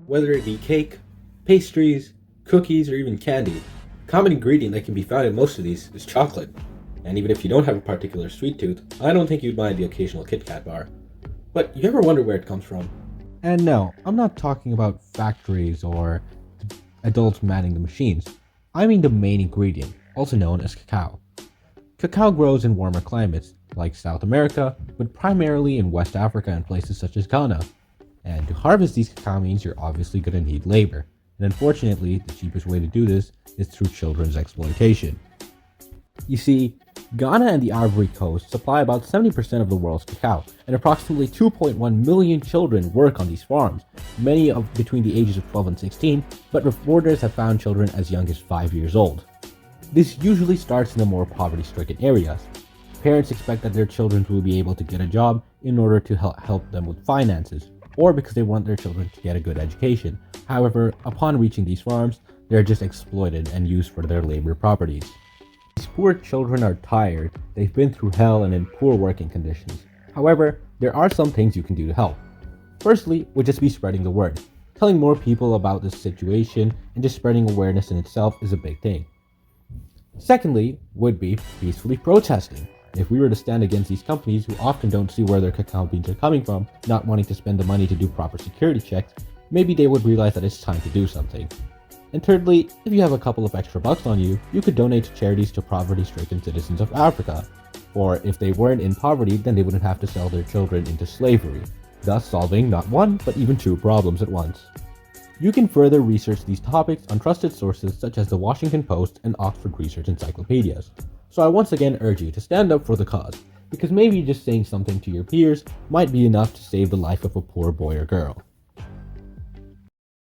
Whether it be cake, pastries, cookies, or even candy, a common ingredient that can be found in most of these is chocolate. And even if you don't have a particular sweet tooth, I don't think you'd mind the occasional Kit Kat bar. But you ever wonder where it comes from? And no, I'm not talking about factories or adults manning the machines. I mean the main ingredient, also known as cacao. Cacao grows in warmer climates, like South America, but primarily in West Africa and places such as Ghana. And to harvest these cacao beans, you're obviously going to need labor. And unfortunately, the cheapest way to do this is through children's exploitation. You see, Ghana and the Ivory Coast supply about 70% of the world's cacao, and approximately 2.1 million children work on these farms, many of between the ages of 12 and 16, but reporters have found children as young as 5 years old. This usually starts in the more poverty-stricken areas. Parents expect that their children will be able to get a job in order to help them with finances, or because they want their children to get a good education. However, upon reaching these farms, they are just exploited and used for their labor properties. These poor children are tired, they've been through hell and in poor working conditions. However, there are some things you can do to help. Firstly, would just be spreading the word. Telling more people about this situation and just spreading awareness in itself is a big thing. Secondly, would be peacefully protesting. If we were to stand against these companies who often don't see where their cacao beans are coming from, not wanting to spend the money to do proper security checks, maybe they would realize that it's time to do something. And thirdly, if you have a couple of extra bucks on you, you could donate to charities to poverty-stricken citizens of Africa. Or if they weren't in poverty, then they wouldn't have to sell their children into slavery, thus solving not one, but even two problems at once. You can further research these topics on trusted sources such as the Washington Post and Oxford Research Encyclopedias. So I once again urge you to stand up for the cause, because maybe just saying something to your peers might be enough to save the life of a poor boy or girl.